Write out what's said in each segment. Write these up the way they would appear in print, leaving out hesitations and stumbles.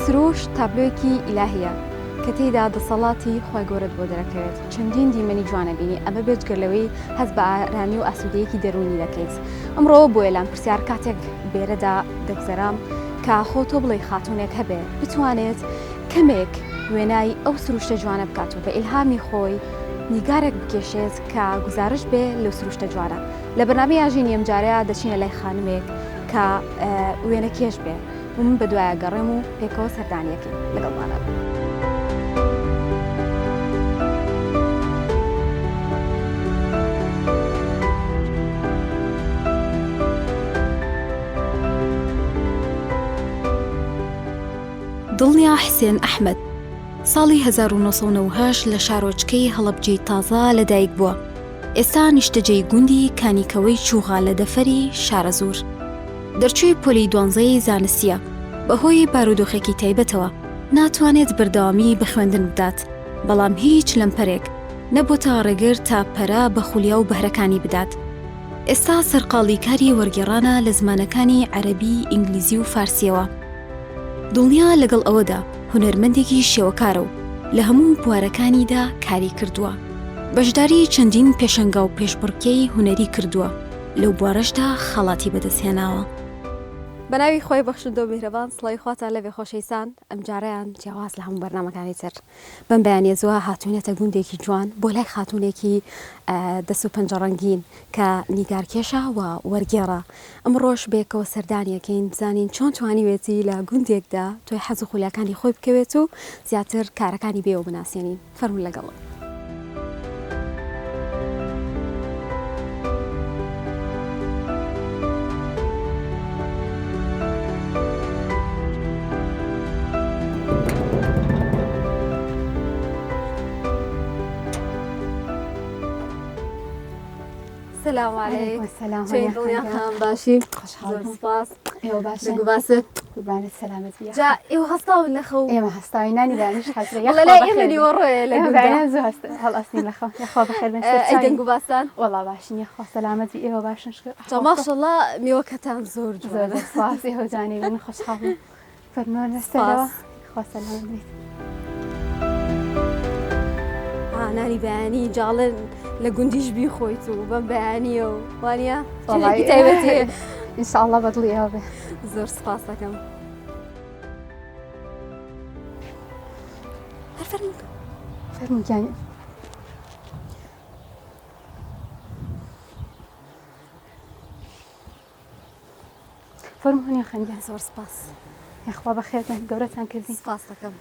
سروش تابلۆیەکی ئیلاهیە کە تێیدا دەسەڵاتی خۆی گەورەت بۆ دەرەکەوێت چەندین دیمەنی جوانە بینی ئەمە بێجگەرلەوەی هەست بە ئارانی و ئاسوودەیەکی دەرونی دەکەیت ئەمڕۆ بۆ ئێلان پرسیار کاتێک بێرەدا دەگزەرام کە خۆ تۆ بڵێ خاتونێک هەبێ بتوانێت کەمێک وێنای ئەو سروشتە جوانە بکات و بە ئیلهامی خۆی نیگارێک بکێشێت کە گزارش بێ لەو سروشتە جوانە لە بەرنامەی ئاژینی ئەم جارەیە دەچینە لای خانمێک کە وێنە کێش بێ و من بە دوایە گەڕێم و پێکەوە سەردانیەکەین لەگەڵمانە بێ. دڵنیا حسێن ئەحمەد ساڵی 1990 لە شارۆچکەی هەڵەبجەی تازە لەدایک بووە. ئێستا نیشتەجێی گوندی کانیکەوەی چووغا لە دەفەری شارەزور. دەرچووی پۆلی 12 زانستیە بەهۆی بارودۆخێکی تایبەتەوە ناتوانێت بەردەوامی بە خوێندن بدات، بەڵام هیچ لەمپەرێک نەبووتە ڕێگر تا پەرە بە خولیا و بەهرەکانی بدات. ئێستا سەرقاڵی کاری وەرگێڕانە لە زمانەکانی عەرەبی، ئینگلیزی و فارسیەوە. دڵنیا لەگەڵ ئەوەدا هونەرمەندێکی شێوەکارە و لە هەموو بوارەکانیدا کاری کردووە. بەشداری چەندین پێشەنگا و پێشبڕکێی هونەری کردووە، لەو بوارەشدا خەڵاتی بەدەستهێناوە. بەناوی خۆی بەخشندە و میهرەبان سڵای خواتان لەبێ خۆشەویستان، ئەم جارەیان جیاواز لە هەموو بەرنامەکانی تر بەم بەیانیە زووە هاتوونێتە گوندێکی جوان بۆ لای خاتونێکی دەست و پەنجەڕەنگین کە نیگارکێشە و وەرگێڕە. ئەمڕۆژ بێکەوە سەردانیەکەین بزانین چۆن توانیوێتی لە گوندێکدا تۆی حەز و خولیاکانی خۆی بکەوێت و زیاتر کارەکانی بێ و بناسیێنین. فەرموون لەگەڵم. السلام عليكم. السلام شين دڵنیا خام باشی خوشحاڵم. سپاس. ئێوە باشن؟ دەنگ و باست قوربانت سەلامەت بیا. جا ئێوە هەستاون لەخەو؟ ئێمە هەستاوی نانی دانیش حەزرە وەڵا لای ئێمە نیوەڕۆیە لە گوندا. زوو هەست هەڵئەستین لەخەو. یەخوا بەخێر بن. ئەی دەنگ و باستان؟ وەڵا باشین یەخوا سەلامەت بی. ئێوە باشن شکر. جا ماشەڵڵا میوەکەتان زۆر زۆر جوانە. سپاس. ئێوە جانێ من خوشحاڵم. فەرمووە لەسەرەوە. خوا سەلامەت بیت. نانی بەیانی جاڵن لە گوندیش بیخۆیت و بەم بەیانیە و وانە وەڵای شتێکی تایبەتیە. ئینشاءڵڵا بەدڵی ئێوە بێ. زۆر سپاس دەکەم. فەرموو گیانی. فەرموو هەنێ خەنگیان. زۆر سپاس. یەخوا بەخێر بن. گەورەتان کردین. سپاس دەکەم.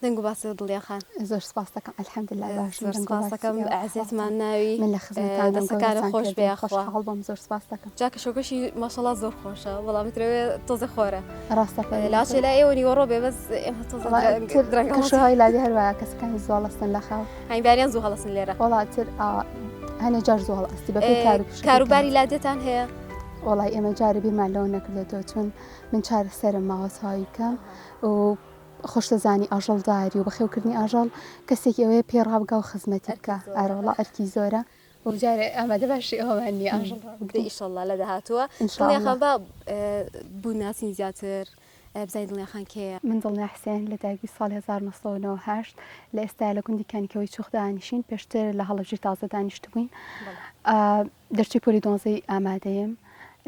دەنگ و باسی دڵیا خان. زۆر سپاس دەکەم. ئەلحەمدوللا باش. زۆر سپاس دەکەم. ئەعزیەتمان ناوی. من لە خزمەتتان دەستەکانت خۆش بێ خوا. خوشحاڵ بۆم. زۆر سپاس دەکەم. جا کەشۆکەشی ماشەڵڵا زۆر خۆشە، وەڵام دەوێت تۆزە خۆرە. ڕاستەکە لاشێ لای ئێوە نیوەڕۆ بێ بەس ئێمە تۆزە درەنگە کەشوهای لادی هەروایە کەسەکانی زۆڵ ئەستن لە خاو. هەینباریان زوو هەڵەسن لێرە. وڵاتر هەنێ جار زۆڵ ئەستی بەپێی کاروباری لادێتان هەیە؟ وڵای ئێمە جارە بیرمان لەوە نەکردێتەوە چون من چارەسەرم ماوەتەواوی بکەم و خۆشتەزانی ئاژەڵداری و بەخێوکردنی ئاژەڵ کەسێک ئەوەیە پێڕابگا و خزمەتی بکە. ئارەوەڵا ئەرکی زۆرە و جارێ ئامادە باشی ئەومانی ئاژەڵ ئیشەڵڵا لە داهاتووە. دڵیاخان بە بوو ناسین زیاتر بزای دڵیاخان کێیە؟ من دڵنیا حسێن لە داگی ساڵی 1998 لە ئێستا لە گوندی کانیکەوەی چوخ دانیشین پێشتر لە هەڵەبجەی تازە دانیشت بووین. دەرچووی پۆلی 12 ئامادەیەم.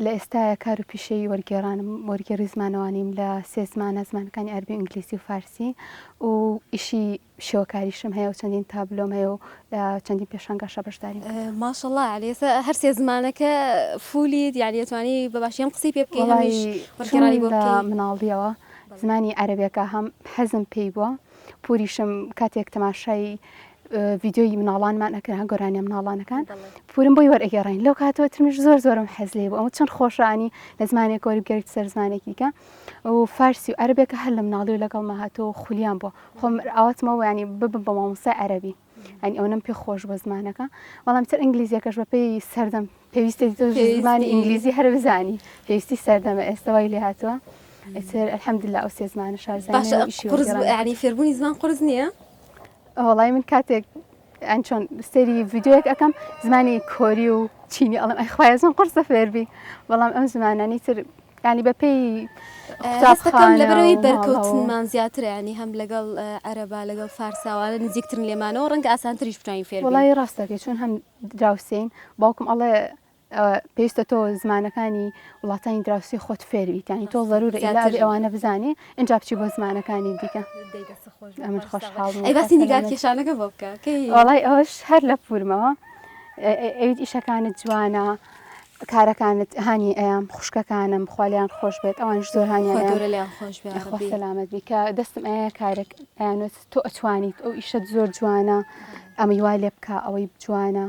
لە ئێستاە کار و پیشەی وەرگێڕانم وەرگێڕی زمانەوانیم لە 3 زمانە زمانەکانی عەربی، ئینگلیزی و فارسی و ئیشی شێوەکاریشم هەیە و چەندین تابلۆم هەیە و لە چەندین پێشانگاشە بەشداریم. ماشەڵڵا عەلیێسا هەر 3 زمانەکە فولیت یعنی دەتوانی بەباشی ئەم قسەی پێ بکەی هەمیش وەرگێڕانی بۆ بکەی. مناڵیەوە زمانی عەرەبیەکە هەم حەزم پێی بووە. پوریشم کاتێک تەماشای ڤیدیۆی مناڵانمان ئەکرا گۆرانیە مناڵانەکان پورم بۆی وەرئەگەڕین. لەو کاتەوە ترمیش زۆرم حەز لێ بوو. ئەمە چەند خۆشانی لە زمانێک وەرگێڕیت سەر زمانێکی دیکە و فارسی و عەرەبیەکە هەر لە مناڵی و لەگەڵ ماهاتەوە خولیان بۆ خۆم ئاواتمەوە ینی ببم بە مامۆستای عەرەبی ینی ئەوەم پێ خۆش بە زمانەکە. بەڵام تر ئینگلیزیەکەش بەپێی سەردەم پێویستە زمانی ئینگلیزی هەر بزانی پێویستی سەردەمە ئێستاوای لێ هاتووە. ئێتر ئەلحەمدوللا ئەو 3 زمانە شارزانانی و ئیشی وەرگێڕانی. ینی فێربوونی زمان قورس نییە؟ وەڵای من کاتێک ئەن چۆن سەری ڤیدیۆیەک ئەەکەم زمانی کۆری و چینی ئەڵم ئەخوایە زۆن قورسە فێربی. بەڵام ئەم زمانانی تر ینی بەپێی هەستەکەم لەبەرەوەی بەرکەوتنمان زیاتر ینی هەم لەگەڵ عەرەبا لەگەڵ فارساوانە نزیکترن لێمانەوە ڕەنگە ئاسانتریش بتوانین فێر بین. وڵی ڕاستەکەی چون هەم دراوسین باوکم ئەڵێ پێویستە تۆ زمانەکانی وڵاتانی دراوسی خۆت فێرویت ینی تۆ ضرورە ئیلا ئەوانە بزانێ اینجا بچی بۆ زمانەکانی دیکە ئەمن خۆشحاڵ. ئەی باسی نیگار کێشانەکە بۆ بکە وڵی ئەوش هەر لە پورمەوە ئەویت ئیشەکانت جوانە کارەکانت هانی ئەیام خوشکەکانم خالیان خۆش بێت ئەوانش زۆر هاانیان خۆش سەلامەت بیکە دەستم ئەیە کارێک ئەیانوت تۆ ئەتوانیت ئەو ئیشت زۆر جوانە ئەمەی وای لێ بکە ئەوەی جوانە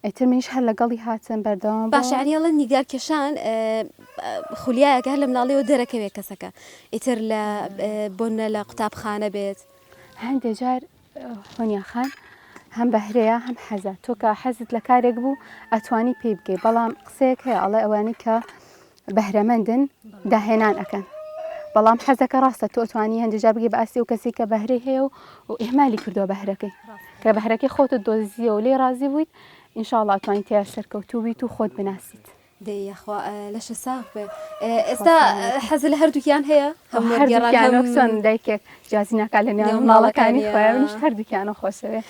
ئەتر منیش هەر لەگەڵی هاتن بەردەوام باشیانیڵە نیگار کێشان خولیایەکە هەر لە مناڵیەوە دەرەکەوێت کەسەکە ئیتر لە بۆنە لە قوتابخانە بێت هەندێک جار هۆنیاخان هەم بەهرەیە هەم حەزە تۆ کە حەزت لە کارێک بوو ئەتوانی پێی بگەی بەڵام قسەیەک هەیە ئەڵێ ئەوانی کە بەهرەمەندن داهێنان ئەەکەن بەڵام حەزەکە ڕاستە تۆ ئەتوانی هەندێک جار بگەی بە ئاسی و کەسی کە بەهرەی هەیە و ئێمالی کردووە بەهرەکەی کە بەهرەکەی خۆتت دۆزیە و لێ رازی بوویت ئینشاءڵڵا ئەتوانی تیا سەرکەوتوو بیت و خۆت بناسیت. دەیخوا لەشە ساغ بێ ئێستا حەز لە هەردووکیان هەیە هەموویان دایکێک جیازی ناکات لە نێوان ماڵەکانی خۆیانش هەردووکیانە خۆشەوێ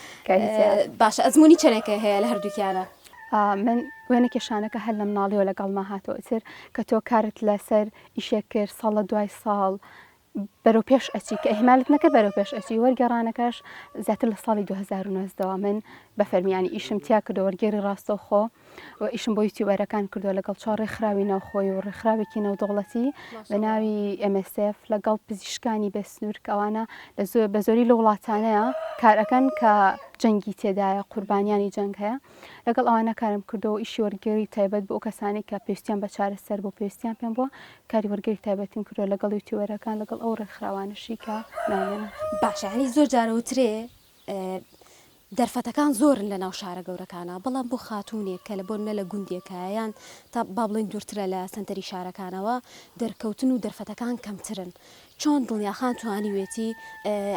باشە ئەزمموی چەنێکە هەیە لە هەردووکیانە من وێنە کێشانەکە هەر لە مناڵیەوە لەگەڵما هاتەوە ئیتر کە تۆ کارت لەسەر ئیشێک کرد ساڵە دوای ساڵ بەرەو پێش ئەچی کە ئەهمالت نەکە بەرەو پێش ئەچی وەرگەڕانەکەش زیاتر لە ساڵی 2009ەوە من بەفەرمیانی ئیشم تیا کردو وەرگێری ڕاستەوخۆ و ئیشم بۆ یوتیوبەرەکان کردو لەگەڵ چوار ڕێکخراوی ناوخۆی و ڕێکخراوێکی نەودەوڵەتی بە ناوی MSF لەگەڵ پزیشکانی بەسنوور کەوانە بە زۆری لە وڵاتانەیە کارەکەن کە جەنگی تێدایە قوربانیانی جەنگ هەیە لەگەڵ ئەوانە کارم کردو و ئیشی وەرگێری تایبەت بۆ کەسانی کە پێویستیان بە چارەسەر بۆ پێویستیان پێم بووە کاری وەرگێری تایبەتیم کردو لەگەڵ یوتیوبەرەکان لەگەڵ ئەو ڕێکخراوانشی کە نامێنە باشانی زۆر جارەوترێ دەرفەتەکان زۆرن لە ناو شارە گەورەکانە بەڵام بۆ خاتونێک کە لە بۆنە لە گوندێکایان تا با بڵین دوورترە لە سنتەری شارەکانەوە دەرکەوتن و دەرفەتەکان کەمترن چۆن دڵنیاخان توانیوێتی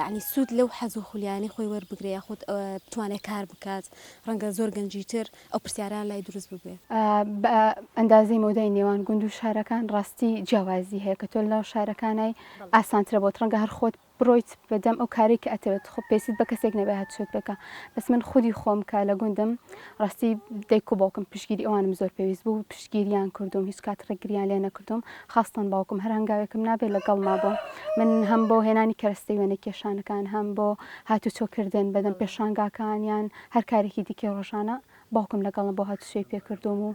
ینی سوود لەو حەز و خولیانی خۆی وەربگرێ خۆت بتوانێت کار بکات ڕەنگە زۆر گەنجیتر ئەو پرسیاران لای دروست ببێ ئەندازی مۆدای نێوان گوند و شارەکان ڕاستی جیاوازی هەیە کە تۆ لەو شارەکانای ئاسانترە بۆ ڕەنگە هەر خۆت بڕۆیت بەدەم ئەو کاری کە ئەتەوێت خۆ پێسیت بە کەسێک نەبێ هاتشت بکە بەس من خودی خۆم کە لە گوندم ڕاستی دایک و باوکم پشتگیری ئەوانم زۆر پێویست بوو پشتگیریان کردوم هیچ کات ڕێگریان لێ نەکردوم خاستن باوکم هەر هەنگاوێکم نابێت لەگەڵ مابوو من هەم بۆ هێنانی کەرەستەی وێنە کێشانەکان هەم بۆ هاتوچۆکردن بەدەم پێشانگاکانیان هەر کارێکی دیکە ڕۆژانە باوکم لەگەڵم بۆ هاتوچۆی پێکردوم و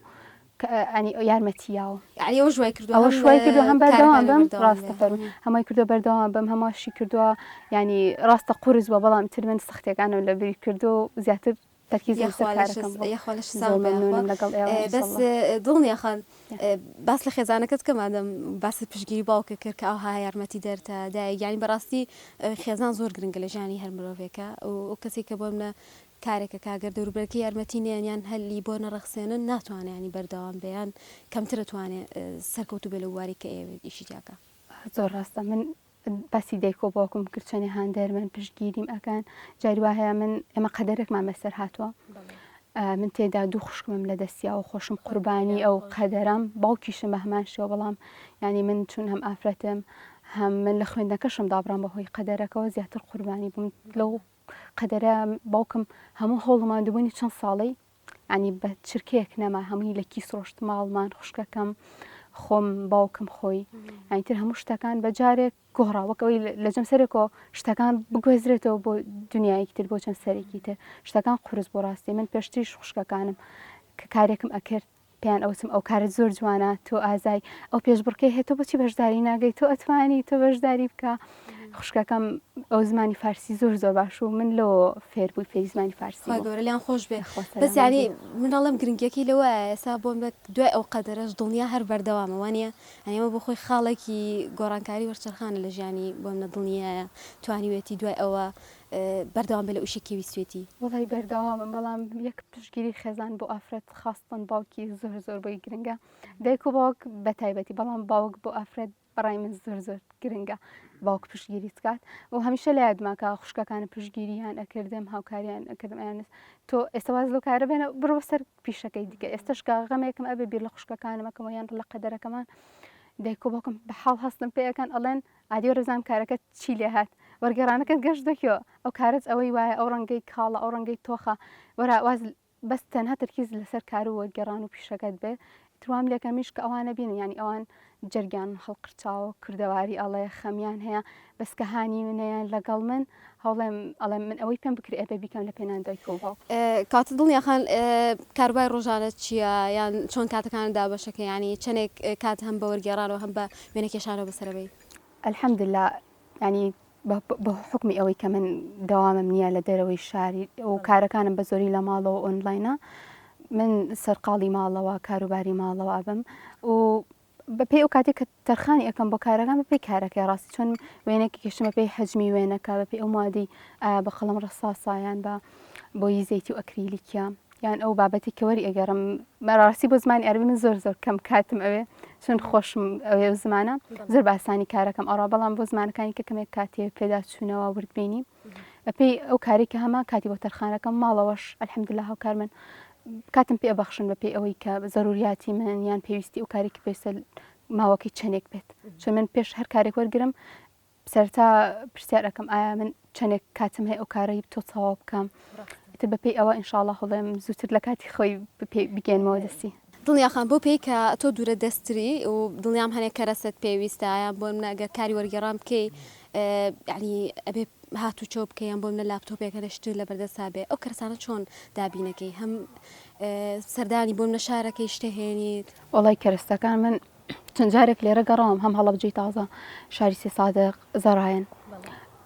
یارمەتیاوە ئەوە ژوای ئەوە شوای کردو هەم بەردەوام بم ڕاستە فەرمی هەمای کردو بەردەوام بم هەماشی کردووە ینی ڕاستە قورس بە بەڵام تر من سەختەکانم لە بری کردو و زیاتر تەرکیز بەس دڵنیاخان باس لە خێزانەکەت کەمادەم باس پشتگیری باوکە کرد کە ئەوها یارمەتی دەرتە دایگیانی بەڕاستی خێزان زۆر گرنگە لە ژیانی هەر مرۆڤێکە و کەسی کە بۆ منە کارێکە کاگەر دەوروبەرەکەی یارمەتی نێنیان هەلی بۆ نەڕەخسێنن ناتوانێنی بەردەوام بێیان کەمترە توانێت سەرکەوتو بێ لە واری کە ئێوێت ئیشی جاکە زۆر ڕاستە من باسی دایکۆ باوکم کردچەنێ هاندەر من پشتگیریم ئەکەن جاری وا هەیە من ئێمە قەدەرێکمان بەسەر هاتووە من تێدا دوو خوشکمم لە دەستیا و خۆشم قوربانی ئەو قەدەرم باوکیشم بە هەمان شێوە بەڵام ینی من چون هەم ئافرەتم هەم من لە خوێندەکەشم دابڕام بەهۆی قەدەرەکەەوە زیاتر قوربانی بووم لەو قەدەرە باوکم هەموو هەوڵمان دوبوونی چەند ساڵی ینی بە چرکەیەک نەما هەمووی لە کیس ڕۆشت ماڵمان خوشکەکەم خۆم باوکم خۆی ئەینتر هەموو شتەکان بە جارێک گۆڕاوەکەوەی لە جەم سەرێکەوە شتەکان بگوێزرێتەوە بۆ دنیایەکی تر بۆ چەند سەرێکی تر شتەکان قورس بۆ ڕاستی من پێشتریش خوشکەکانم کە کارێکم ئەکرد پێیان ئەوتم ئەو کارت زۆر جوانە تۆ ئازای ئەو پێشبڕکەی هێتۆ بۆچی بەشداری ناگەی تۆ ئەتوانی تۆ بەشداری بکە خوشکەکەم ئەو زمانی فارسی زۆر زۆر باش و من لۆ فێر بووی فێری زمانی فارسی گەورە لیان خۆش بێ بەس ینی مناڵم گرنگەکەی لەوە ئێستا بۆم دوای ئەو قەدەرەش دڵنیا هەر بەردەوامە وانە ئەمە بۆ خۆی خاڵێکی گۆڕانکاری وەرچەرخانە لە ژیانی بۆم نە دڵنیایە توانیوێتی دوای ئەوە بەردەوام بە لە ئوشێکی ویستێتی وڵی بەردەوامە بەڵام یەک پشتگیری خێزان بۆ ئافرەت خاستن باوکی زۆر زۆر بۆی گرنگە دایک و باوک بە تایبەتی بەڵام باوک بۆ ئافرەت بەڕای من زۆر زۆر گرنگە باوک پشتگیری بکات و هەمیشە لە یادماکە خوشکەکانە پشتگیریان ئەکردم هاوکاریان ئەکردم ئەیانست تۆ ئێستا واز لەو کارە بێنە بڕۆ سەر پیشەکەی دیکە ئێستش غەمێکم ئەبێ بیر لە خوشکەکانمەکەمەیان لە قەدەرەکەمان دایکۆ باوکم بە حاڵ هەستن پێیەکەن ئەڵێن ئادی وەرەزانام کارەکەت چی لێ هات وەرگێڕانەکەت گەشت دەکەوە ئەو کارت ئەوەی وایە ئەو ڕەنگەی کاڵە ئەو ڕەنگەی تۆخە وەرە واز بەس تەنها تەرکیز لەسەر کار و وەرگێڕان و پیشەکەت بێ توام لەکەمیش کە ئەوانە بینن ینی ئەوان جەرگیان هەڵقرچاوە کردەواری ئەڵێ خەمیان هەیە بەسکە هاانی منەیان لەگەڵ من هەوڵێم ئەڵێ من ئەوەی پێم بکرێ ئەبێ بیکەم لە پێنان دایکۆ باوک کاتە دڵنیاخان کاروبای ڕۆژانە چییە یان چۆن کاتەکاندا بەشەکە ینی چەندێک کات هەم بە وەرگێڕانەوە هەم بە وێنە کێشانەوە بەسەرەوەی الحەمدلله ینی بە حکمی ئەوەی کە من دەوامم نییە لە دەرەوەی شاری و کارەکانم بە زۆری لە ماڵەوە ئۆنلاینە من سەرقاڵی ماڵەوە کاروباری ماڵەوە بم و بەپێی ئەو کاتێک کە تەرخانی ئەەکەم بۆ کارەکان بەپێی کارەکەی ڕاستی چۆن وێنێکی کێشتمە پێی حەجمی وێنەکە بەپێی ئەو مادەی بە قەڵەم ڕەساسایان بە بۆی زەیتی و ئەکریلیکە یان ئەو بابەتی کەوەری ئەگەڕم بەڕاستی بۆ زمانی عەربی من زۆر کەم کاتم ئەوێ چون خۆشم ئەوێ زمانە زۆر باسانی کارەکەم ئەڕا بەڵام بۆ زمانەکانی کە کەمێک کاتێ پێدا چوونەوە وردبینی بەپێی ئەو کارێککە هەما کاتی بۆ تەرخانەکەم ماڵەوەش الحەمدلله هاوکار من کاتم پێ بەخشن بەپێی ئەوەی کە ضروریاتی من یان پێویستی ئەو کارێکی پێویستە ماوەکەی چەندێک بێت چون من پێش هەر کارێک وەرگرم سەرتا پرسیار ئەەکەم ئایا من چەندێک کاتم هەیە ئەو کارەی تۆ چاوا بکەم تر بەپێی ئەوە ئینشاءڵڵا هەڵێم زووتر لە کاتی خۆی بگەینەوە دەستی دڵنیاخان بۆ پێی کە تۆ دوورە دەستری و دڵنیام هەنێک کەرەسەت پێویستە یان بۆ منە ئەگەر کاری وەرگێڕان بکەی ینی ئەبێ هاتوو چۆ بکەیان بۆ منە لاپتۆپێکە لەشتر لە بەردەسا بێ ئەو کەرسانە چۆن دابینەکەی هەم سەردانی بۆ منە شارەکەی شتەهێنیت وڵی کەرەستەکان من چەند جارێک لێرە گەڕام هەم هەڵەبجەی تازە شاری سێ سادق زەڕایەن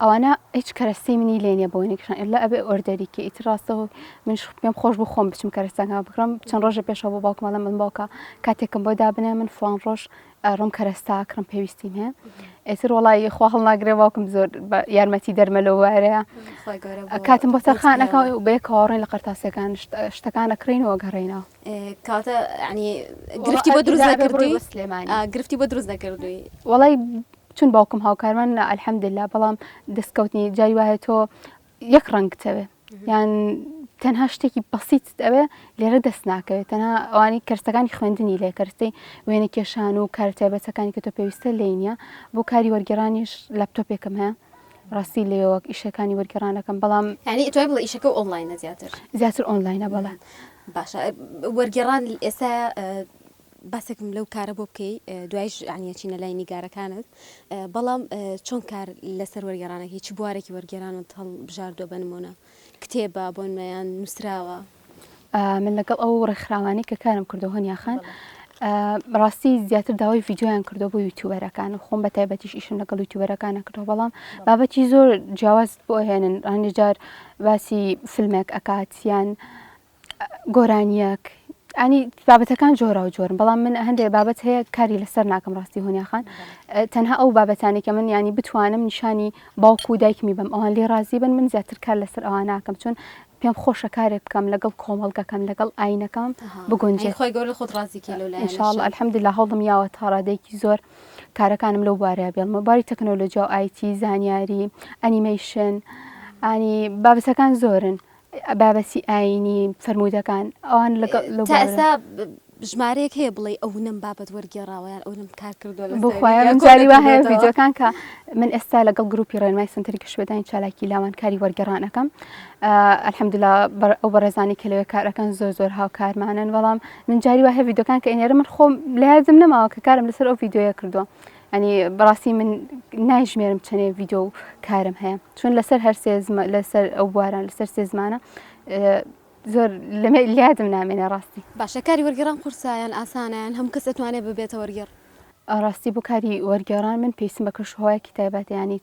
ئەوانە هیچ کەرەستی منی لێنە بۆینێکشان ئللا ئەبێ ئۆردەریکە ئیتر ڕاستەوە من پێم خۆش بۆ خۆم بچم کەرەستەکان بکڕم چەند ڕۆژە پێشەوە بۆ باوکمەڵە من باوکە کاتێکم بۆ دابنێ من فڵان ڕۆژ ڕۆم کەرەستاکڕم پێویستیم هەیە ئێتر وڵی خوا هەڵ ناگرێ باوکم زۆر یارمەتی دەرمەلەوەوارەیە کاتم بۆ تەرخانەکە و بێ کاڕێن لە قەرتاسیەکان شتەکان ئەکڕینەوە گەڕێنەوە کاتە ینی گرفتی بۆ دروست نەکردووی سلێمانی گرفتی بۆ دروست نەکردووی وڵی چون باوکم هاوکارمان الحەمدلله بەڵام دەستکەوتنی جاری وایە تۆ یەک ڕەنگتەوێ یان تەنها شتێکی بەسیت ئەوێ لێرە دەست ناکەوێت تەنها ئەوانی کەرسەکانی خوێندنی لێ کەرسەی وێنە کێشان و کارتایبەتەکانی کە تۆ پێویستە لێنە بۆ کاری وەرگێڕانیش لاپتۆپێکم هەیە ڕاستی لێەوە ئیشەکانی وەرگێڕانەکەم بەڵام ینی توای بڵێ ئیشەکە ئۆنلاینە زیاتر ئۆنلاینە بەڵێ باشە وەرگێڕان ئێستا باسێکم لەو کارە بۆ بکەی دوایش عنیەچینە لای نیگارەکانت بەڵام چۆن کار لەسەر وەرگێڕانێکی چ بوارێکی وەرگێڕانت هەڵ بژاردۆ بنمونە کتێبە بۆ نمایان نووسراوە من لەگەڵ ئەو ڕێکخراوانی کە کارم کردو هەنیاخان ڕاستی زیاتر داوای ڤیددیویان کردو بۆ یوتیوبەرەکان خۆم بە تایبەتیش ئیشم لەگەڵ یوتیوبەرەکانە کردەوە بەڵام بابەتی زۆر جیاواز بۆ هێنن ڕانیجار باسی فیلمێک ئەکاتیان گۆرانیەک ئەنی بابەتەکان جۆرە و جۆرن بەڵام من هەندێک بابەت هەیە کاری لەسەر ناکەم ڕاستی هۆنیاخان تەنها ئەو بابەتانی کە من ینی بتوانم نیشانی باوکو و دایکمی بم ئەوان لێ ڕازی بن من زیاتر کار لەسەر ئەوان ناکەم چون پێم خۆشە کارێک بکەم لەگەڵ کۆمەڵگەکەم لەگەڵ ئاینەکەم بگونجێ خۆی گەورە خۆت ڕازی کێ لەو ئینشاءڵڵا الحەمدلله هەڵدم یاوە تا ڕادێکی زۆر کارەکانم لەو بارەیە بێڵمە باری تەکنۆلۆژیا و ئایتی زانیاری ئەنیمەیشن ئانی بابەتەکان زۆرن بابەتی ئاینی فرموودەکان ئەوان ئێستا ژمارەیەک هەیە بڵێ ئەو نم بابەت وەرگێڕاوەیان ئەو نم کار کردو بخوایە من جاری وا هەیە ڤیدیۆکان کە من ئێستا لەگەڵ گروپی ڕێنمای سنتەری کەشوێدانی چالاکی لاوان کاری وەرگێڕانەکەم الحەمدلله ئەو بەڕێزانی کە لەوێ کارەکان زۆر هاوکارمانن بەڵام من جاری وا هەیە ڤیدیۆکان کە ئێنێرە من خۆم لە یادم نەماوە کە کارم لەسەر ئەو ڤیدیۆیە کردووە ینی بەڕاستی من نایژمێرم چەنێ ڤیدیۆ و کارم هەیە چون لەسەر هەر لەسەر ئەو بواران لەسەر سێ زمانە زۆر لادم نامێنە ڕاستی باشە کاری وەرگێڕان قورسایان ئاسانیان هەموو کەس دەتوانێت ببێتە وەرگێڕ ڕاستی بۆ کاری وەرگێڕان من پێویستم بە کەشوهەیەکی تایبەت ینی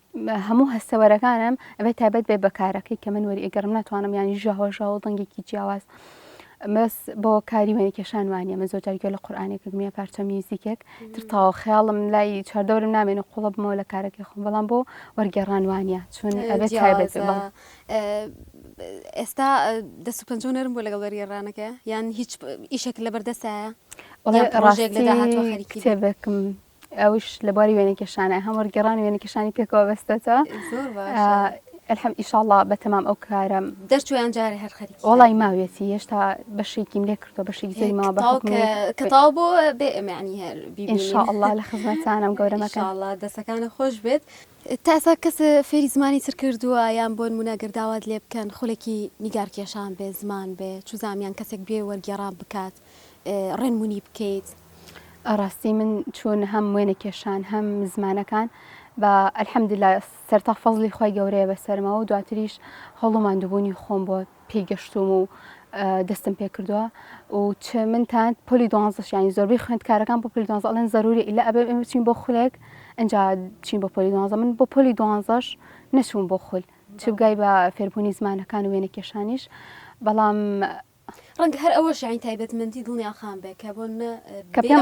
هەموو هەستەوەرەکانم ئەبێت تایبەت بێ بەکارەکەی کە من وەرئێگەڕم ناتوانم ینی ژاوە دەنگێکی جیاواز مەس بۆ کاری وێنە کێشان وانە من زۆر جارگوێ لە قورئانێک میە پارچە میوزیکێک تر تاوە خەیاڵم لای چاردەورم نامێنە قوڵە بمەوە لە کارێکی خۆم بەڵام بۆ وەرگێڕان وانە چون ئەبێت تایبەت ئێستا دەست و پەنجەونەرم بۆ لەگەڵ وەرگێڕانەکە یان هیچ ئیشێک لە بەردەسایە کتێبێکم ئەوش لە باری وێنە کێشانە هەم وەرگێڕانی وێنە کێشانی پێکەوە بەستێتەوە الحمد ئیشاءڵڵا بەتەمام ئەو کارم دەرچویان جارێ هەر خەریکی وڵی ماوێتی هێشتا بەشێکیم لێ کردو بەشێک زۆری ماوە کەتاو بۆ بێمانی هەر ئینشاءڵڵا لە خزمەتانم گەورەمەکە ئینشاءڵڵا دەستەکانە خۆش بێت تا ئێستا کەس فێری زمانی تر کردووە یان بۆ نمونە گەرداوات لێ بکەن خولێکی نیگارکێشان بێ زمان بێ چ زامیان کەسێک بێ وەرگێڕان بکات ڕێنمونی بکەیت ڕاستی من چۆن هەم وێنە کێشان هەم زمانەکان بە ئەلحەمدولیلا سەرتا فەزلی خۆی گەورەیە بەسەرمەوە و دواتریش هەوڵەمان دووبوونی خۆم بۆ پێیگەشتوم و دەستم پێ کردووە و چ منتان پۆلی 12 ینی زۆربەی خوێندکارەکان بۆ پۆلی 12 ئەڵێن زەروری ئیلا ئەبێ ئێمە بچین بۆ خولێک ئەنجا بچین بۆ پۆلی 12 من بۆ پۆلی 12 نەچووم بۆ خول چ بگای بە فێربوونی زمانەکان و وێنە کێشانیش بەڵام ڕەنگە هەر ئەوەش یانی تایبەتمەندی دڵنیاخان بێ کە بۆ کە پێم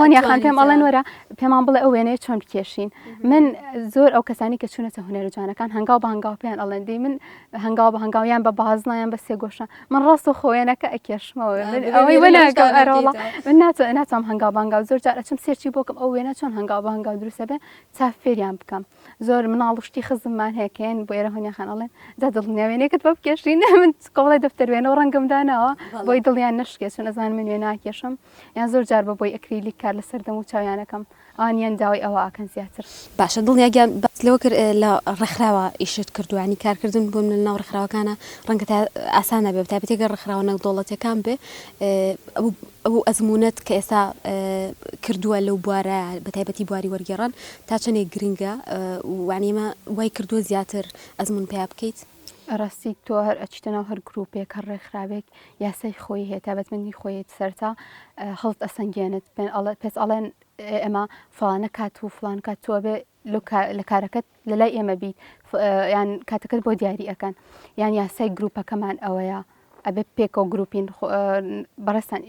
هۆنیاخان پێم ئەڵێن وەرە پێمان بڵێ ئەو وێنەیە چۆن بکێشین من زۆر ئەو کەسانی کە چوونەتە هونەرە جوانەکان هەنگاو بە هەنگاو پێیان ئەڵێندی من هەنگاو بە هەنگاویان بە بازنایان بە سێگۆشە من ڕاست و خۆێنەکە ئەکێشمەوە ئەوەی وەناگەڵ ئەرۆڵە من ناچم هەنگاو بەنگاو زۆر جار ئەچم سێرچی بۆکەم ئەو وێنە چۆن هەنگاو بە هەنگاو دروستە بێ چاف فێریان بکەم زۆر مناڵشتی خزممان هەیەکەن بۆ ئێرە هۆنیاخان ئەڵێن جا دڵنیاوێنێکت بە بکێشین من کۆڵی دەفتەر وێنە و ڕەنگەم داناوە بۆی دڵیان نشکێت چون ئەزان من وێ ناکێشم یان زۆر جار بە بۆی ئەکریلیک کار لەسەر دەم و چاویانەکەم ئانیان داوای ئەوە ئاکەن زیاتر باشە دڵنیاگیان باس لەوە کرد لە ڕێکخراوە ئیشت کردوانی کارکردن بۆ من لە ناو ڕێکخراوەکانە ڕەنگە ئاسانە بێ تایبەتێگە ڕێکخراوە نەکدۆڵەتەکان بێ ئەو ئەزمونەت کە ئێستا کردووە لەو بوارە بە تایبەتی بواری وەرگێڕان تا چەندێک گرنگە وانیمە وای کردووە زیاتر ئەزمون پێیا بکەیت ڕاستی تۆ هەر ئەچیتەنەوە هەر گرروپێک هەر ڕێکخراوێک یاسای خۆی هەیە تایبەتمەندی خۆیت سەرتا هەڵت ئەسەنگێنت پێس ئەڵێن ئێمە فڵانە کات و فڵان کات تۆ بێ لە کارەکەت لە لای ئێمە بیت یان کاتەکەت بۆ دیاری ئەەکەن یان یاسای گروپەکەمان ئەوەیە ئەبێ پێکەوە گروپین بەڕستان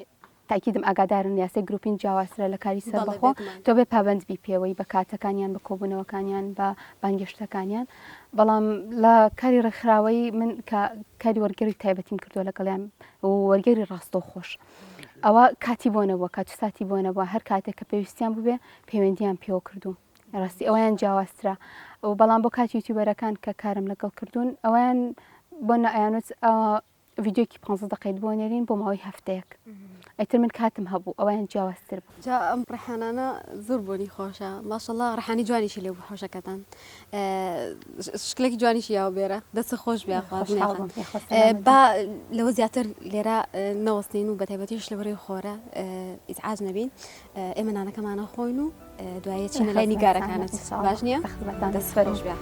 تاکیدم ئاگادارن یاسای گروپین جیاوازترە لە کاری سەر بەخۆ تۆ بێ پابندبی پێوەی بە کاتەکانیان بە کۆبوونەوەکانیان بە بانگشتەکانیان بەڵام لە کاری ڕێکخراوەی من کاری وەرگێری تایبەتیم کردووە لەگەڵیان وەرگێری ڕاستە خۆش ئەوە کاتی بۆ نەبووە کات ساتی بۆ نەبووە هەر کاتێک کە پێویستیان ببێ پەیوەندیان پێوە کردوون ڕاستی ئەویان جیاوازترە و بەڵام بۆ کاتی یوتیوبەرەکان کە کارم لەگەڵ کردوون ئەویان بۆ نەئیانوت ڤیددیۆکی 15 دقەیت بۆ نێرین بۆ ماوەی هەفتەیەک ئەیتر من کاتم هەبوو ئەویان جیاوازتر بوو جا ئەم ڕێحانانە زۆر بۆنی خۆشە ماشەڵڵا ڕێحانی جوانیشی لێ بوو خۆشەکەتان شکلێکی جوانیشی یاوە بێرە دەست خۆش با لەوە زیاتر لێرە نەوەستین و بەتایبەتیش لەوەڕێ خۆرە ئیزعاج نەبین ئێمە نانەکەمانە خۆین و دوایە چینە لای نیگارەکانت باش نییە دەست خۆش بێ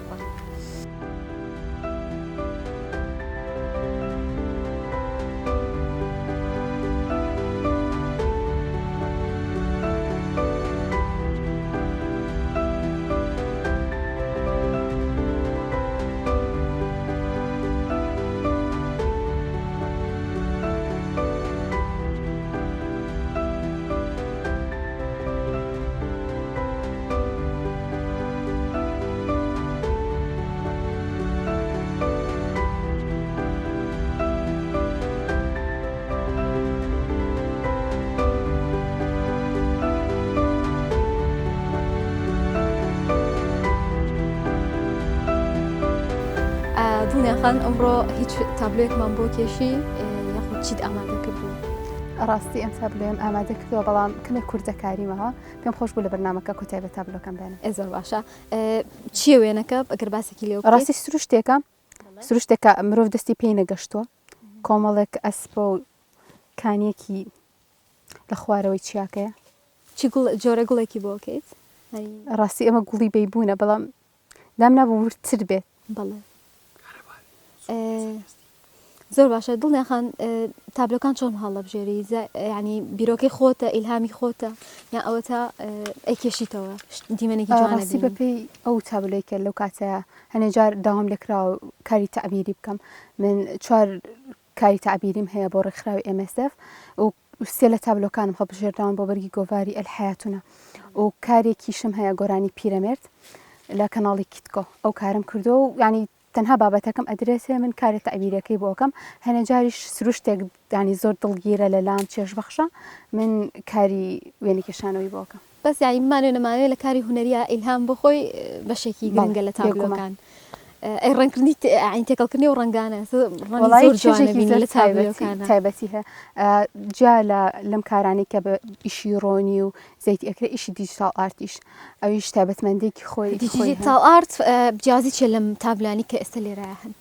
دڵنیاخان ئەمڕۆ هیچ تابلۆیەکمان بۆ کێشی یاخود چیت ئامادە کردبوو ڕاستی ئەم تابلۆیم ئامادە کردەوە بەڵام کەمێک کوردەکاریمەوە پێم خۆش بوو لە بەرنامەکە کۆتای بە تابلۆکەم بێنە ئێزەر باشە چییە وێنەکە ئەگەر باسێکی لێ ڕاستی سروشتێکە مرۆڤ دەستی پێی نەگەشتووە کۆمەڵێک ئەسپە و کانیەکی لە خوارەوەی چیاکەیە چی جۆرە گوڵێکی بۆکەیت ڕاستی ئەمە گوڵی بەیبوونە بەڵام دام نابوو ورتر بێت بەڵێ زۆر باشە دڵنیاخان تابلۆکان چۆن هەڵە بژێری ینی بیرۆکەی خۆتە ئیلهامی خۆتە یان ئەوە تا ئەیکێشیتەوە دیمەنێکی جوانەسی بەپێی ئەو تابلۆیکە لەو کاتەیە هەنێجار داوام لێکراوە کاری تەعبیری بکەم من 4 کاری تەعبیریم هەیە بۆ ڕێکخراوی MSF و سێ لە تابلۆکانم هەڵبژێرداون بۆ بەرگی گۆڤاری ئەلحەیاتونە و کارێکیشم هەیە گۆرانی پیرەمێرد لە کەناڵی کیتکۆ ئەو کارم کردو و ینی تەنها بابەتەکەم ئەدرێسێ من کارێت تەعبیرەکەی بۆکەم هەنێجاریش سروشتێک دانی زۆر دڵگیرە لە لام چێژ بەخشە من کاری وێنەکێشانەوەی بۆکەم بەس یانی مانوێ نەمانوێت لە کاری هوەریە ئیلهام بخۆی بەشێکی گرنگە لە تابلۆکان ئەی ڕنگکردنی ئاین تێکەڵکردنی و ڕنگانە وڵی زۆر جوانە بینی لە تابلۆکانە تایبەتی هەیە جا لەم کارانی کە بە ئیشی ڕۆنی و زەیت ئەکرێ ئیشی دیجیتال ئارتیش ئەویش تایبەتمەندێکی خۆی دیجیتال ئارت جیازی چێ لەم تابلانی کە ئێستا لێرە هەن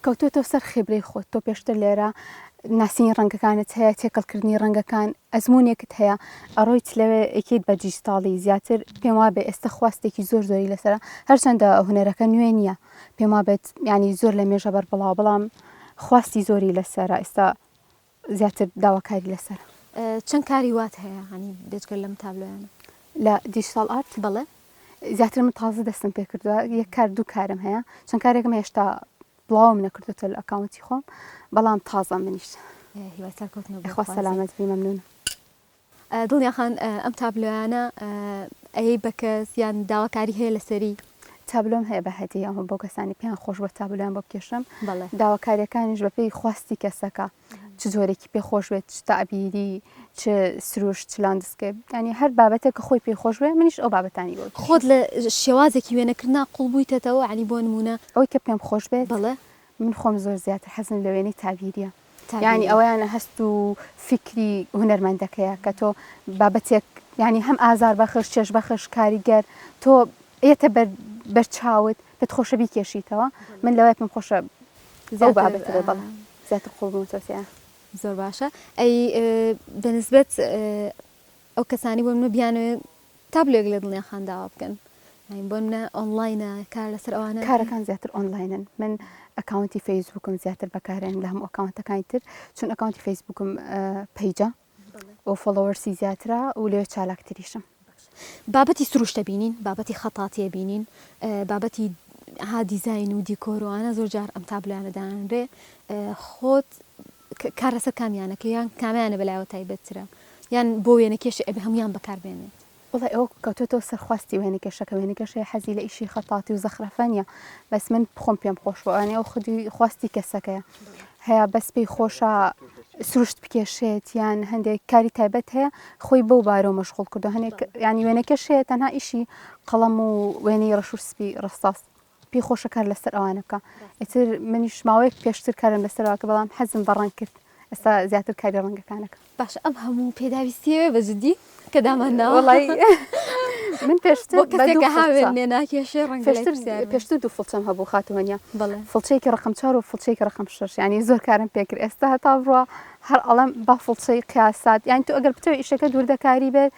کەوتۆتەوە سەر خێبرەی خۆت تۆ پێشتر لێرە ناسینی ڕەنگەکانت هەیە تێکەڵکردنی ڕەنگەکان ئەزمونێکت هەیە ئەڕۆیت لەوێ ئەکیت بە دیجیتاڵی زیاتر پێم وابێ ئێستا خواستێکی زۆر زۆری لەسرە هەرچەندە هوەرەکە نوێ نییە پێم وابێت ینی زۆر لە مێژە بەر بڵاو بەڵام خواستی زۆری لەسرە ئێستا زیاتر داواکاری لەسەر چەند کاری وات هەیە هەنی بێجگەر لەم تابلۆیانە لە دیجیتال ئارت بەڵێ زیاتر من تازە دەستم پێ کردووە یەک کار دوو کارم هەیە چەند کارێکم هێشتا بڵاوم نەکردوتە لە ئەکاونتی خۆم بەڵام تازە منیش خوا سەلامەت بی مەمنون دڵنیاخان ئەم تابلۆیانە ئەی بە کەس یان داواکاری هەیە لەسەری تابلۆم هەیە بە هەدی ئەوە بۆ کەسانی پێیان خۆش بە تابلۆیان بۆ بکێشم بەڵێ داواکاریەکانیش بە پێی خواستی کەسەکە چ زۆرێکی پێخۆش بێت چ تابیری چ سروش چ لاندسکێپ ینی هەر بابەتێک کە خۆی پێخۆش بێ منیش ئەو بابەتانی بۆ خۆت لە شێوازێکی وێنەکردنا قوڵ بوویتەوە عنی بۆ نمونە ئەوەی کە پێم خۆش بێت بەڵێ من خۆم زۆر زیاتر حەزم لە وێنەی تابیریە ینی ئەوەیانە هەست و فکری هونەرمەندەکەیە کە تۆ بابەتێک ینی هەم ئازار بەخش چێش بەخش کاریگەر تۆ ئێتە بەرچاوت پێت خۆشە بیکێشیتەوە من لەوەی پێم خۆشە بابەت بەڵ زیاتر قوڵبوومەوە زۆر باشە ئەی بەنسبەت ئەو کەسانی بۆ منە بیانوێ تابلۆک لە دڵنیا خانداوە بکەن بۆ منە ئۆنلاینە کار لەسەر ئەوانە کارەکان زیاتر ئۆنلاینن من ئەکاونتی فەیسبوکم زیاتر بەکارێن لە هەموو ئەکاونتەکانی تر چون ئەکاونتی فەیسبوکم پیجە ئەو فۆلۆوەرسی زیاترە و لێ چالاکتریشم بابەتی سروشتە بینین بابەتی خەتاتیە بینین بابەتی ها دیزاین و دیکۆرۆوانە زۆر جار ئەم تابلۆیانە دانرێ خۆت کارەسەر کامیانەکە یان کامیانە بەلایەوە تایبەتترە یان بۆ وێنەکێش ئەبێ هەمویان بەکاربێنێت وڵی ئەو کەوتۆتەوە سەرخواستی وێنەکەشەکە وێنەکەشەیە حەزی لە ئیشی خەتاتی و زەخرەفەنیە بەس من خۆم پێم خۆشوانێ ئەو خودی خواستی کەسەکەیە هەیە بەس پێی خۆشە سروشت بکێشێت یان هەندێک کاری تایبەت هەیە خۆی بەو بارۆ مەشغوڵ کردو هەنێک ینی وێنەکەشەیە تەنها ئیشی قەڵەم و وێنەی ڕەشوسپی ڕستاس پێی خۆشە کار لەسەر ئەوانەکە ئیتر منیش ماوەیەک پێشتر کارم لەسەرەوەکە بەڵام حەزم بەڕەنگ کرد ئێستا زیاتر کاری ڕەنگەکانەکە باشە ئەم هەموو پێداویستیەوە بەجددی کە دامانەوە وڵی من پێشتر کەسێکە هاوێنێ ناکێشێ پێشتر دوو فڵچەم هەبوو خاتووەنیا بڵێ فڵچەیەکی ڕقم 4 و فڵچەیەکی ڕقم 6 ینی زۆر کارم پێکرد ئێستا هەتا بڕوە هەر ئەڵەم با فڵچەی قیاسات یان تو ئەگەر بتەوە ئیشەکە دووردەکاری بێت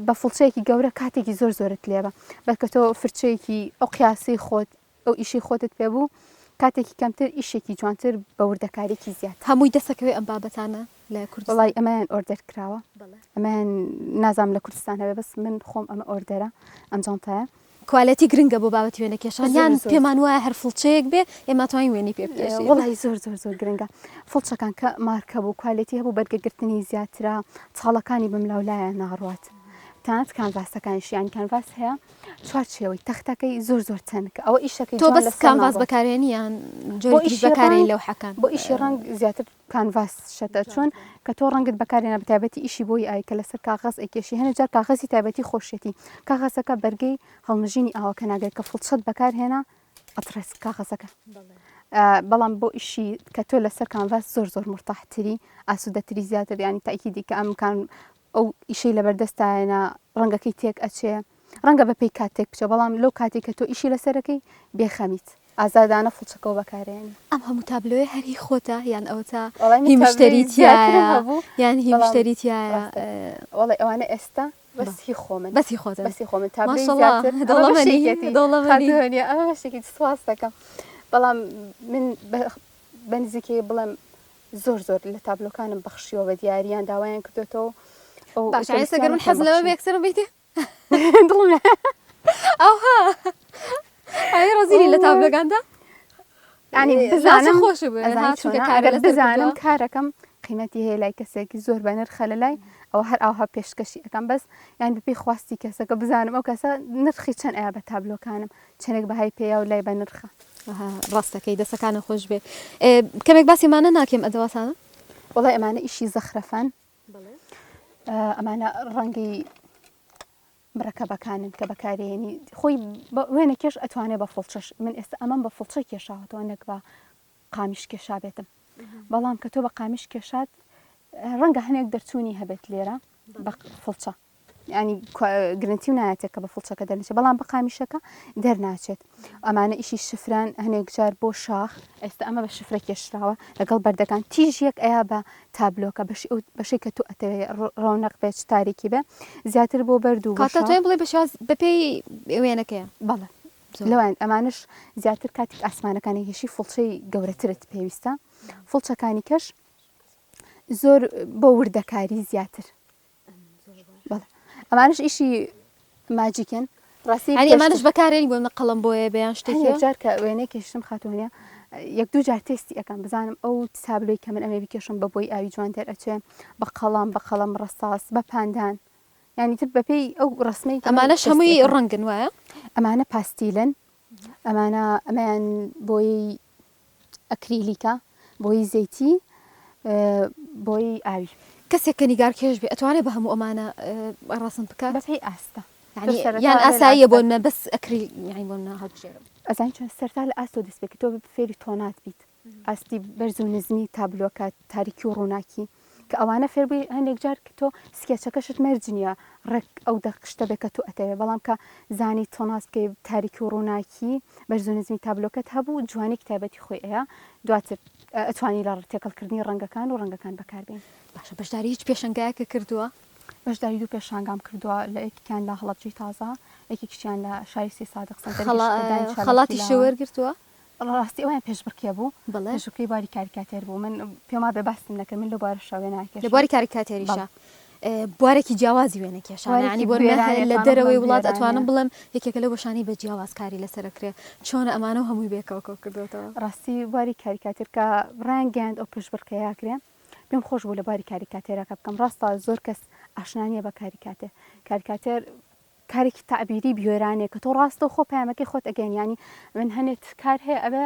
بە فڵچەیەکی گەورە کاتێکی زۆر زۆرت لێبە بەکە تۆ فرچەیەکی ئەو قیاسی خۆت ئەو ئیشی خۆتت پێ بوو کاتێکی کەمتر ئیشێکی جوانتر بە وردەکارێکی زیات هەمووی دەسەکەوێ ئەم بابەتانە لە کوردستان وڵی ئەمەیان ئۆردەر کراوە ئەمەیان نازام لە کوردستان هەبێ بەس من خۆم ئەمە ئۆردەرە ئەنجامتایە کوالەتی گرنگە بۆ بابەتی وێنەکێشان یان پێمان وایە هەر فڵچەیەک بێ ئێمە توانین وێنی پێ بکێشین وڵی زۆر زۆر زۆر گرنگە فڵچەکان کە مارکە بوو کوالەتی هەبوو بەرگەگرتنی زیاترە چاڵەکانی بملاولایە ناڕوات تانت کانڤاسەکانیش یان کانڤاس هەیە چوار چێوەی تەختەکەی زۆر زۆر چەندکە ئەوە ئیشەکەی تۆ بەس کانڤاس بەکارێنی یان جۆری بەکارێن لەو حەکان بۆ ئیشی ڕەنگ زیاتر کانڤاس شەتە چۆن کە تۆ ڕەنگت بەکارێنە بە تایبەتی ئیشی بۆی ئایکە لەسەر کاغەز ئەیکێشی هەنە جار کاغەزی تایبەتی خۆشێتی کاغەزەکە بەرگەی هەڵمژینی ئاوەکە ناگەێت کە فڵچەت بەکارهێنا ئەترس کاغەزەکە بەڵام بۆ ئیشی کە تۆ لەسەر کانڤاس زۆر زۆر مرتاحتری ئاسوودەتری زیاتر ینی تاکیدی کە ئەم ئەو ئیشەی لەبەردەستایەنە ڕەنگەکەی تێک ئەچێ ڕەنگە بەپێی کاتێک بچێ بەڵام لەو کاتێک کە تۆ ئیشی لەسەرەکەی بێخەمیت ئازادانە فڵچەکەەوە بەکارێنی ئەم هەموو تابلۆی هەری خۆتە یان ئەوە تا هی مشتریتیایە یان هی مشتریتیایە وڵی ئەوانە ئێستا بەسی خۆمن بەسی خۆتە بەسی خۆمن تابلۆی ئەوەشێکی سواز دەکەم بەڵام من بەنزیکەی بڵێم زۆر زۆر لە تابلۆکانم بەخشیەوە بە دیاریان داوایان کردوێتەوە باشگەر من حەز لەوە بێکسەر بیتێ ئەوها ئەی ڕۆزیری لە تابلۆکاندا ینی بزانم خۆش بزانم کارەکەم قیمەتی هەیە لای کەسێکی زۆر بە نرخە لە لای ئەو هەر ئاوها پێشکەشی ئەەکەم بەس یان بپی خواستی کەسەکە بزانم ئەو کەسە نرخی چەند ئایا بە تابلۆکانم چەندێک بەهای پێیا و لای بە نرخە ڕاستەکەی دەسەکانە خۆش بێ کەمێک باسیمانە ناکەم ئەدەواتانە وڵی ئەمانە ئیشی زەخرەفەن ئەمانە ڕەنگی مرەکەبەکانن کە بەکارێنی خۆی وێنە کێش ئەتوانێت بە فڵچەش من ئێستا ئەمەم بە فڵچە کێشاوەتەوە نەک بە قامیش کێشا بێتم بەڵام کە تۆ بە قامیش کێشات ڕەنگە هەنێک دەرچوونی هەبێت لێرە بە فڵچە ینی گرنتی و نایەتێک کە بە فڵچەکە دەرنچێت بەڵام بە قامیشەکە دەرناچێت ئەمانە ئیشی شفران هەنێک جار بۆ شاخ ئێستا ئەمە بە شفرە کێشراوە لەگەڵ بەردەکان تیژیەک ئەیا بە تابلۆکە بەشی کە تو ئەتەوێ ڕۆنەق بێت تاریکی بێ زیاتر بۆ بەرد و کاتە توێن بڵێ بەپێی وێنەکەیە بەڵێ لەوان ئەمانش زیاتر کاتێک ئاسمانەکانی هێشی فڵچەی گەورەترت پێویستە فڵچەکانی کەش زۆر بۆ وردەکاری زیاتر بەڵێ ئەمانش ئیشی ماجیکن ڕاستی ئەمانش بەکارێنی بۆ قەڵم بۆیە بەیان شتێکی جار کە وێنەی کێشتم خاتونە یەک دوو جار تێستی ئەەکەم بزانم ئەو تابلۆی کە من ئەمێ بکێشم بە بۆی ئاوی جوان دەرئەچێ بە قەڵم ڕەساس بە پاندان ینی تر بەپێی ئەو ڕسمەی ئەمانەش هەمووی ڕەنگن وایە ئەمانە پاستیلن ئەمەیان بۆی ئەکریلیکە بۆی زەیتی بۆی ئاوی کەسێک کە نیگار کێش بێ ئەتوانێت بە هەموو ئەمانە ڕاستن بکات بەپێی ئاستە یان ئاساییە بۆ نە بەس ئەکریل یانی بۆ هەڵبژێرم ئەزان چۆن سەرتا لە ئاستۆ دەست بێت تۆ فێری تۆنات بیت ئاستی بەرز و نزمی تابلۆکە تاریکی و ڕووناکی کە ئەوانە فێربووی هەندێک جار کە تۆ سکێچەکەشت مەرجنیە ڕێک ئەو دەقشتە بێت کە تو ئەتەوێ بەڵام کە زانی تۆناس بکەی تاریکی و ڕووناکی بەرز و نزمی تابلۆکەت هەبوو جوانی کتابەتی خۆی ئەیە دواتر ئەتوانی لە تێکەڵکردنی ڕەنگەکان و ڕەنگەکان بەکاربێن باشە بەشداری هیچ پێشنگایەکە کردووە بەشداری دوو پێشانگام کردووە لە یەکیان لە هەڵەبجەی تازە یەکێکیان لە شاری سێ سادق خەڵاتی شێوەرگرتووە ڕاستی ئەویان پێشبڕکێ بوو پێشبڕکەی باری کاریکاتێر بوو من پێما بێ باستم نەکرد من لە بوارە شاوێ ناکرد لە بواری کاریکاتێریشە بوارێکی جیاوازی وێنە کێشانی بۆ لە دەرەوەی وڵات ئەتوانم بڵم یەکێکە لە بەشانی بە جیاوازکاری لەسەرکرێ چۆنە ئەمانە و هەمووی بێکەوە کردوتەوە ڕاستی بواری کاریکاتێر کە ڕانگەاند ئەو پێشبڕکەیاکرێ پێم خۆش بوو لە باری کاریکاتێرەکە بکەم ڕاستە زۆر کەس ئاشنانیە بە کاریکاتێر کارێکی تعبیری بیۆرانێک کە تۆ ڕاستە و خۆ پامەکەی خۆت ئەگەنیانی من هەنێت کار هەیە ئەبێ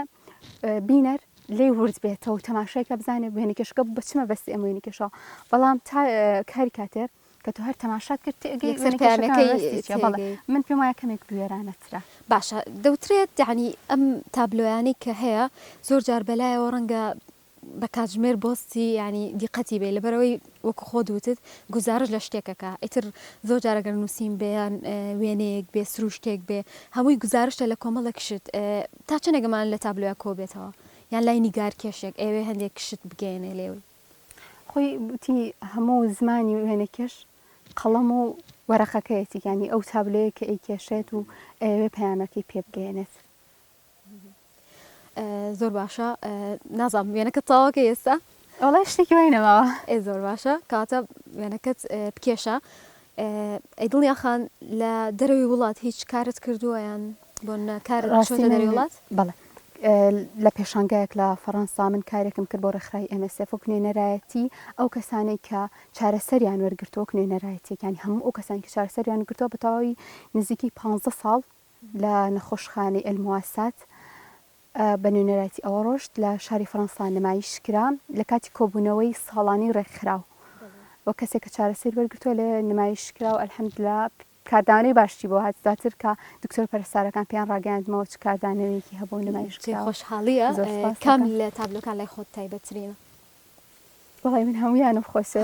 بینەر لێ ورد بێتەوە تەماشایکە بزانێت وێنەکەشەکە بچمە بەستی ئەم وێنەکەشەوە بەڵام تا کاریکاتێر کە تۆ هەر تەماشات کرد من پێم وایە کەمێک بوێرانەترە باشە دەوترێت یعنی ئەم تابلۆیانی کە هەیە زۆر جار بەلایەوە ڕەنگە بە کاتژمێر بۆستی ینی دیقەتی بێ لەبەرەوەی وەکو خۆ دوتت گوزارش لە شتێکەکە ئیتر زۆر جارەگەر نووسین بێیان وێنەیەک بێ سروشتێک بێ هەمووی گزارشتە لە کۆمەڵە کشت تا چەندێکمان لە تابلۆە کۆ بێتەوە یان لای نیگار کێشێک ئێوێ هەندێک کشت بگەێنێ لێوی خۆی وتی هەموو زمانی وێنەکەش قەڵەم و وەرەقەکەیەتی ینی ئەو تابلۆیە کە ئەی کێشێت و ئەوێ پەیامەکەی پێ بگەێنێت زۆر باشە نازام وێنەکە تاواکە ئێستا ئەوڵای شتێکی وینەوە زۆر باشە کاتە وێنەکەت بکێشە ئەیدڵیا خان لە دەروی وڵات هیچ کارت کردووە یان بۆ کارە دەروی وڵات بەڵێ لە پێشانگایەک لە فەڕەنسا من کارێکم کرد بۆ ڕێکخراوی MSF و نوێنەرایەتی ئەو کەسانێک کە چارەسەریان وەرگرتووە نوێنەرایەتیەکانی هەموو ئەو کەسانی کە چارەسەریان گرتووە بە تەواوی نزیکی 15 ساڵ لە نەخۆشخانەی ئەلمواسات بە نوێنەرایەتی ئەوە ڕۆشت لە شاری فەڕەنسا نمایش کرا لە کاتی کۆبوونەوەی ساڵانی ڕێکخراو وە کەسێک کە چارەسەر وەرگرتووە لە نمایش کرا و ئەلحەمدوللا کاردانەی باشی بۆ هاتزاتر کە دکتۆر پەرستارەکان پێیان ڕاگەاندمەوە چ کاردانەوەیەکی هەبوو نمایش خۆشحاڵیە کام لە تابلۆکان لای خۆت تایبەتترینە وڵی من هەمویانم خۆشە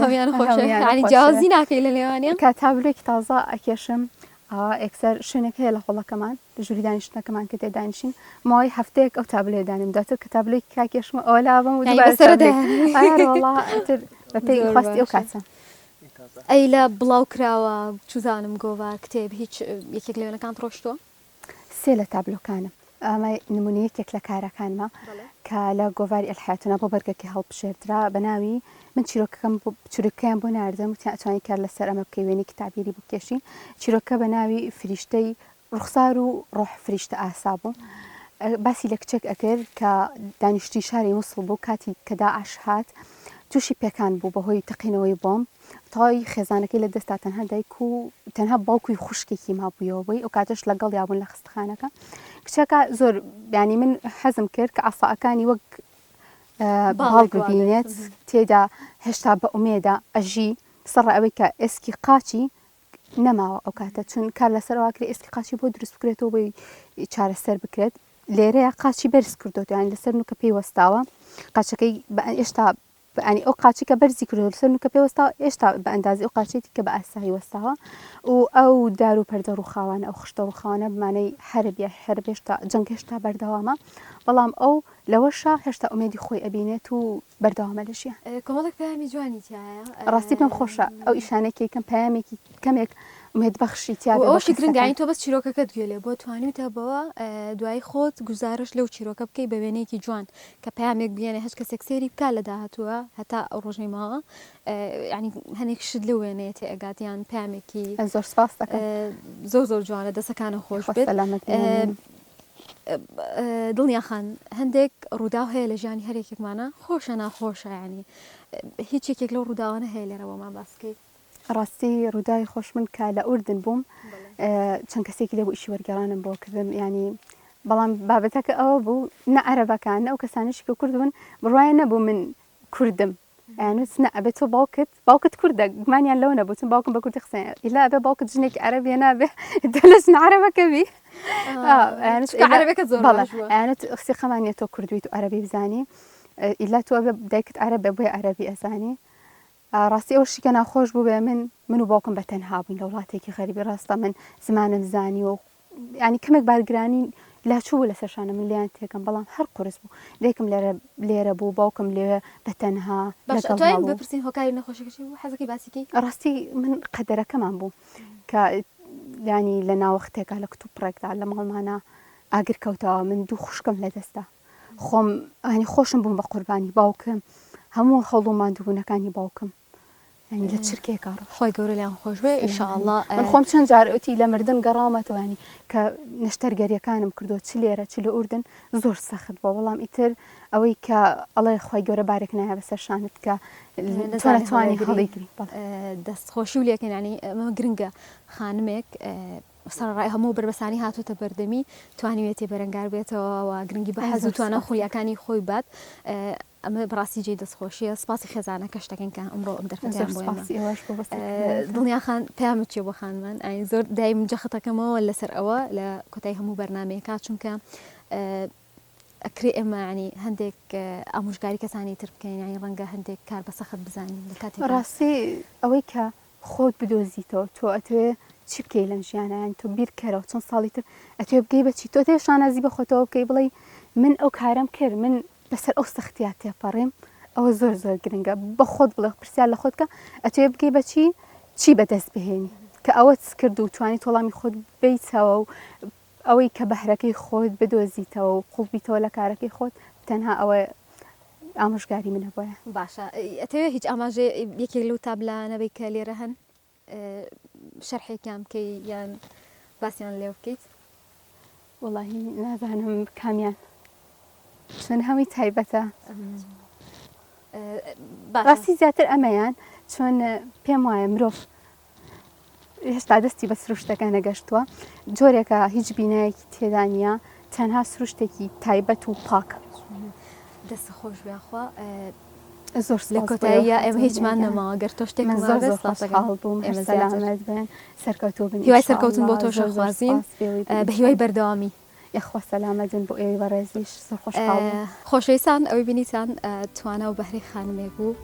جیاوازی ناکەی لە لێوانیان کە تابلۆکی تازە ئەکێشم ئەکسەر شوێنێک هەیە لە خۆڵەکەمان لە ژووری دانیشتنەکەمان کە تێدانیشین ماوەی هەفتەیەک ئەو تابلێ دانیم دواتر کە تابلۆی کاکێشمە ئەوە لابم و بەپێی خواستی ئەو کاتە ئەی لە بڵاو کراوە چوزانم گۆڤار کتێب هیچ یەکێک لەوێنەکان ڕۆشتووە سێ لە تابلۆکانم ئەمە نمونەیەکێک لە کارەکانمە کە لە گۆڤاری ئەلحیاتنا بۆ بەرگەکی هەڵبژێردرا بە ناوی من چیرۆکەکەیان بۆ ناردەم وتیان ئەتوانی کار لەسەر ئەمە بکەی وێنەی کتابیری بکێشی چیرۆکە بە ناوی فریشتەی ڕوخسار و ڕۆح فریشتە ئاسا بوو باسی لە کچێک ئەکرد کە دانیشتی شاری مووسڵ بوو کاتی کە داعش هات تووشی پێکان بوو بەهۆی تەقینەوەی بۆم تەواوی خێزانەکەی لە دەستا تەنها دایک و تەنها باوکوی خوشکێکی مابوویەوە بووی ئەو کاتەش لەگەڵ یابوون لە خستخانەکە کچەکە زۆر ینی من حەزم کرد کە ئاساءەکانی وەک باڵ ببینێت تێدا هێشتا بە ئومێدا ئەژی سەر ئەوەی کە ئێسکی قاچی نەماوە ئەو کاتە چون کار لەسەرواکری ئێستی قاچی بۆ دروست بکرێتەوە بۆی چارەسەر بکرێت لێرەیە قاچی بەرز کردوت یان لەسەر نوکە پێیوەستاوە قاچەکەی ئێشتا ینی ئەو قاچی کە بەرزی کردو لەسەر نوکە پێوەستا ئێشتا بە ئەندازی ئەو قاچێتی کە بە ئاسایی وەستاوە و ئەو دار و پەردە ڕووخاوانە ئەو خشتە ڕووخاوانە بمانەی هەربیە هێشتا جەنگ هێشتا بەردەوامە بەڵام ئەو لەوەشە هێشتا ئومێدی خۆی ئەبینێت و بەردەوامە لەژیان کۆمەڵێک پەیامی جوانی تایە ڕاستی پێم خۆشە ئەو ئیشانێکی کەم پەیامێکی کەمێک ئومێد بەخشی تیا ئەوشی گرنگانی تۆ بەس چیرۆکەکەت گوێلێ بۆ توانیتە بەوە دوای خۆت گزارش لەو چیرۆکە بکەی بە وێنەیەکی جوان کە پامێک بێنێ هەچ کەسێک سێری بکە لە داهاتووە هەتا ئەو ڕۆژەی ماوە ینی هەنێک شت لە وێنەیە تێ ئەگاتیان پامێکی زۆر سپاس زۆر جوانە دەسەکانە خۆش بێت دڵنیا خان هەندێک ڕوودا هەیە لە ژیانی هەرێکێکمانە خۆشە ناخۆشە ینی هیچ یەکێک لەو ڕووداوانە هەیە لێرەوەمان باسکەیت ڕاستی ڕووداوی خۆش من کە لە ئوردن بووم چەند کەسێکی لێ بۆ ئیشی وەرگێڕانم بۆ کردم ینی بەڵام بابەتەکە ئەوە بوو نە عەرەبەکان ئەو کەسانشی کە کورد بوون بڕواایە نەبوو من کوردم یانوت نە ئەبێت تۆ باوکت کووردە گومانیان لەو نەبوو چون باوکم بە کوردی قسەیان ئیلا ئەبێ باوکت ژنێکی عەرەبیە نابێ دەلەژن عەرەبەکەبی عەرەبەکە زۆر باش بووە یانوت قسەی خەمانیە تۆ کوردویت و عەرەبی بزانی ئیلا تۆ ئەبێ دایکت عەرەبە بۆیە عەرەبی ئەزانی ڕاستی ئەوشی کە ناخۆش بوو بێ من و باوکم بە تەنها بووین لە وڵاتێکی غەریبی ڕاستە من زمانم زانی و ینی کەمێک بارگرانی لاچوو لە سەرشانە من لیان تێکم بەڵام هەر قورس بوو لێکم لێرە بوو باوکم لێ بە تەنها بپرسین هۆکاری نەخۆشەکەشی بوو حەزەکەی باسیکی ڕاستی من قەدەرەکەمان بوو کە ینی لە ناوەختێکا لە کتوپڕێکدا لە ماڵمانە ئاگر کەوتەوە من دوو خوشکم لە دەستا خۆم ینی خۆشم بووم بە قوربانی باوکم هەموو هەوڵومان دووبوونەکانی باوکم ینی لە چرکێکە خۆی گەورە لیان خۆش بێ ئینشاءالله من خۆم چەند جار ئەوتی لە مردن گەڕامەتەوە ینی کە نەشتەرگەریەکانم کردو چ لێرە چ لە ئوردن زۆر سەخت بووە بەڵام ئیتر ئەوەی کە ئەڵێ خۆی گەورە بارێک نایە بەسەر شانت کە توانی هەڵیگری دەستخۆشی و لێکن ینی ئەمە گرنگە خانمێک سەرڕای هەموو بربەسانی هاتوتە بەردەمی توانیوێتی بەرەنگار بێتەوە گرنگی بە حەز و توانە خولیەکانی خۆی بات ئەمە بەڕاستی جێی دەستخۆشیە سپاسی خێزانە کەشتەکەن کە ئەمڕۆ ئەم دەرفەتیان بۆ دڵنیا خان پامت چێ بۆ خانمان ئاین زۆر دایم جەختەکەمەوە لەسەر ئەوە لە کۆتای هەموو بەرنمەیەکە چونکە ئەکرێ ئێمە ینی هەندێک ئامۆژگاری کەسانی تر بکەین ینی ڕەنگە هەندێک کار بە سەخت بزانین لە کاتێک ڕاستی ئەوەی کە خۆت بدۆزیتەوە تۆ ئەتوێ چی بکەی لەم ژیانیان تۆ بیرکەرەوە چۆن ساڵی تر ئەتوێ بگەی بەچی تۆ تێ شانازی بە خۆتەوە بکەی بڵێ من ئەو کارم کرد من بەسەر ئەو سەختیات تێپەڕێم ئەوە زۆر زۆر گرنگە بە خۆت بڵێ پرسیار لە خۆتکە ئەتوێ بگەی بەچی چی بەدەست بهێنی کە ئەوەت کرد و توانی تۆڵامی خۆت بیتەوە و ئەوەی کە بەهرەکەی خۆت بدۆزیتەوە و قوڵبیتەوە لە کارەکەی خۆت تەنها ئەوە ئامۆژگاری منە بۆیە باشە ئەتەوێ هیچ ئاماژێ یەکێک لەو تابلانەبەی کە لێرە هەن شەرحێکیان بکەی یان باسییان لێ بکەیت وڵی نازانم کامیان چون هەمووی تایبەتە ڕاستی زیاتر ئەمەیان چۆن پێم وایە مرۆڤ هێشتا دەستی بە سروشتەکە نەگەشتووە جۆرێکە هیچ بینایەکی تێدا نیە تەنها سروشتێکی تایبەت و پاکە دەست خۆش بخوا زۆر لە کۆتاییە ئێمە هیچمان نەماوە گەر تۆ شتێک بووم سەلامەت بن سەرکەوتوو بن هیوای سەرکەوتن بۆ تۆش خوازیین بە هیوای بەردەوامی یخوا سەلامەتن بۆ ئێوەی بەڕێزیش زۆر خۆشەویستان ئەوەی بینیتان توانە و بەهرەی خانمێک بوو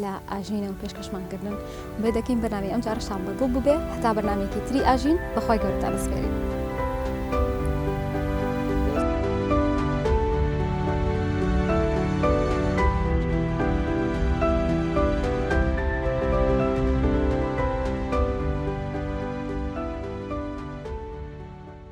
لە ئاژینە و پێشکەشمانکردن بێ دەکەین بەنامی ئەم جارشتان بەدڵ ببێ هەتا بەرنامێکی تری ئاژین بەخوای گەورەتا بەسپێرین